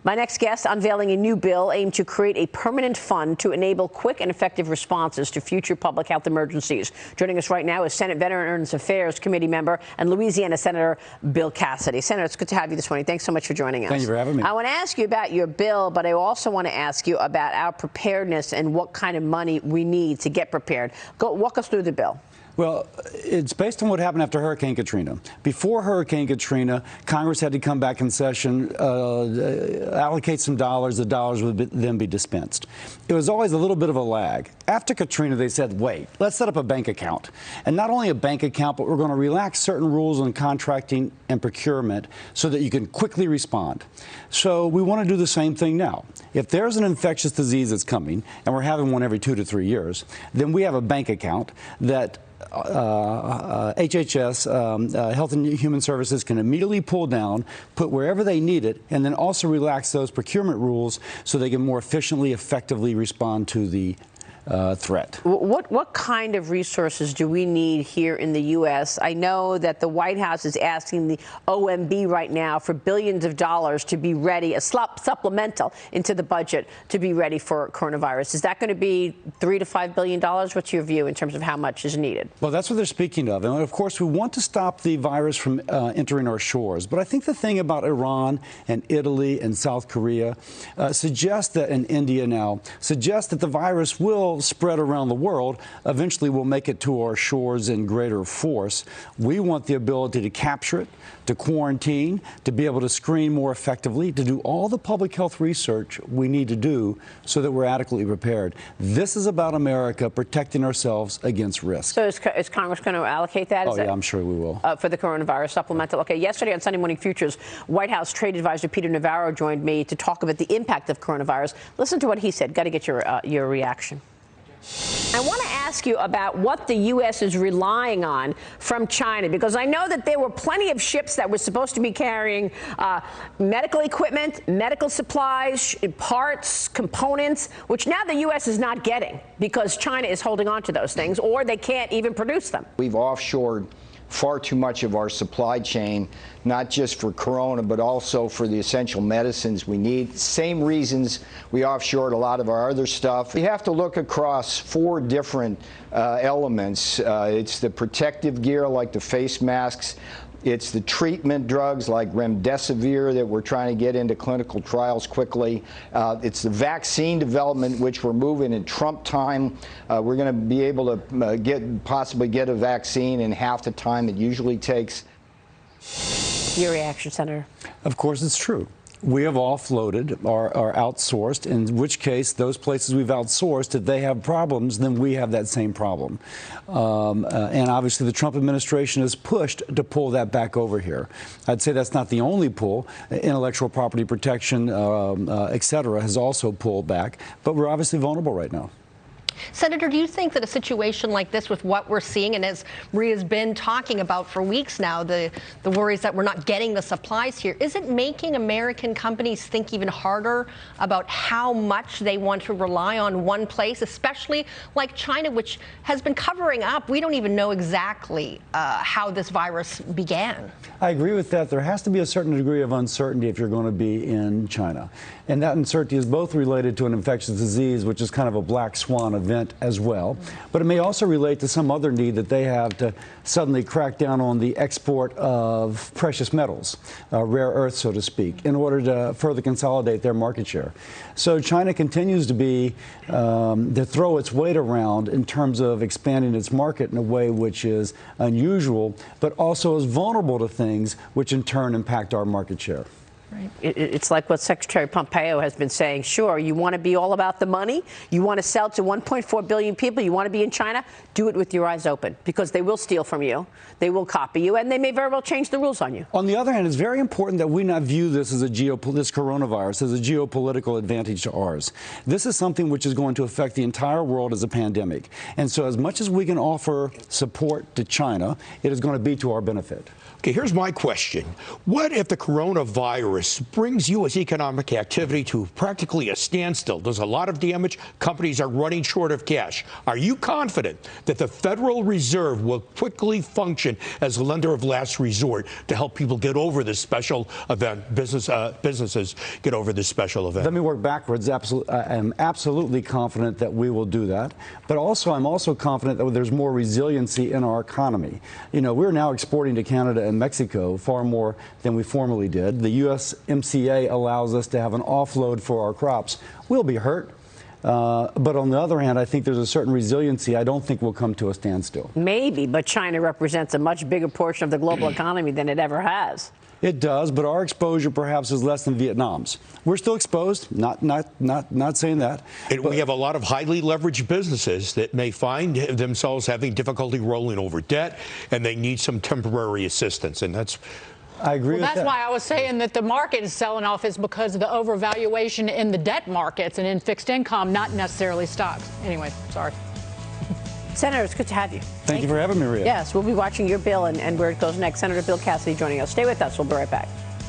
My next guest unveiling a new bill aimed to create a permanent fund to enable quick and effective responses to future public health emergencies. Joining us right now is Senate Veterans Affairs Committee member and Louisiana Senator Bill Cassidy. Senator, it's good to have you this morning. Thanks so much for joining us. Thank you for having me. I want to ask you about your bill, but I also want to ask you about our preparedness and what kind of money we need to get prepared. Walk us through the bill. Well, it's based on what happened after Hurricane Katrina. Before Hurricane Katrina, Congress had to come back in session, allocate some dollars. The dollars would then be dispensed. It was always a little bit of a lag. After Katrina, they said, wait, let's set up a bank account. And not only a bank account, but we're going to relax certain rules on contracting and procurement so that you can quickly respond. So we want to do the same thing now. If there's an infectious disease that's coming, and we're having one every 2 to 3 years, then we have a bank account that HHS, Health and Human Services, can immediately pull down, put wherever they need it, and then also relax those procurement rules so they can more efficiently, effectively respond to the threat. What kind of resources do we need here in the U.S.? I know that the White House is asking the OMB right now for billions of dollars to be ready, a supplemental into the budget to be ready for coronavirus. Is that going to be $3 to $5 billion? What's your view in terms of how much is needed? Well, that's what they're speaking of. And of course, we want to stop the virus from entering our shores. But I think the thing about Iran and Italy and South Korea suggests that, and India now, suggests that the virus will spread around the world. Eventually we'll make it to our shores in greater force. We want the ability to capture it, to quarantine, to be able to screen more effectively, to do all the public health research we need to do so that we're adequately prepared. This is about America protecting ourselves against risk. So is Congress going to allocate that? Oh, yeah, I'm sure we will. For the coronavirus supplemental. Okay, yesterday on Sunday Morning Futures, White House Trade Advisor Peter Navarro joined me to talk about the impact of coronavirus. Listen to what he said. Got to get your reaction. I want to ask you about what the U.S. is relying on from China, because I know that there were plenty of ships that were supposed to be carrying medical equipment, medical supplies, parts, components, which now the U.S. is not getting because China is holding on to those things, or they can't even produce them. We've offshored far too much of our supply chain, not just for corona, but also for the essential medicines we need. Same reasons we offshored a lot of our other stuff. We have to look across 4 different elements. It's the protective gear like the face masks. It's the treatment drugs like remdesivir that we're trying to get into clinical trials quickly. It's the vaccine development, which we're moving in Trump time. We're going to be able to possibly get a vaccine in half the time it usually takes. Your reaction, Senator? Of course, it's true. We have offloaded or outsourced, in which case those places we've outsourced, if they have problems, then we have that same problem. And obviously the Trump administration has pushed to pull that back over here. I'd say that's not the only pull. Intellectual property protection, et cetera, has also pulled back. But we're obviously vulnerable right now. Senator, do you think that a situation like this, with what we're seeing, and as Maria's been talking about for weeks now, the worries that we're not getting the supplies here, is it making American companies think even harder about how much they want to rely on one place, especially like China, which has been covering up? We don't even know exactly how this virus began. I agree with that. There has to be a certain degree of uncertainty if you're going to be in China. And that uncertainty is both related to an infectious disease, which is kind of a black swan event as well, but it may also relate to some other need that they have to suddenly crack down on the export of precious metals, rare earth, so to speak, in order to further consolidate their market share. So China continues to be, to throw its weight around in terms of expanding its market in a way which is unusual, but also is vulnerable to things which in turn impact our market share. Right. It's like what Secretary Pompeo has been saying. Sure, you want to be all about the money. You want to sell to 1.4 billion people. You want to be in China. Do it with your eyes open, because they will steal from you. They will copy you, and they may very well change the rules on you. On the other hand, it's very important that we not view this as this coronavirus as a geopolitical advantage to ours. This is something which is going to affect the entire world as a pandemic. And so as much as we can offer support to China, it is going to be to our benefit. Okay, here's my question. What if the coronavirus virus brings U.S. economic activity to practically a standstill, does a lot of damage. Companies are running short of cash. Are you confident that the Federal Reserve will quickly function as a lender of last resort to help people get over this special event, businesses get over this special event? Let me work backwards. I'm absolutely confident that we will do that. But also, I'm also confident that there's more resiliency in our economy. You know, we're now exporting to Canada and Mexico far more than we formerly did. The USMCA allows us to have an offload for our crops. We'll be hurt. But on the other hand, I think there's a certain resiliency I don't think will come to a standstill. Maybe, but China represents a much bigger portion of the global economy than it ever has. It does, but our exposure perhaps is less than Vietnam's. We're still exposed, not saying that. And we have a lot of highly leveraged businesses that may find themselves having difficulty rolling over debt, and they need some temporary assistance, and that's... I agree with that. That's why I was saying that the market is selling off is because of the overvaluation in the debt markets and in fixed income, not necessarily stocks. Anyway, sorry. Senator, it's good to have you. Thank you for having me, Maria. Yes, we'll be watching your bill and where it goes next. Senator Bill Cassidy joining us. Stay with us. We'll be right back.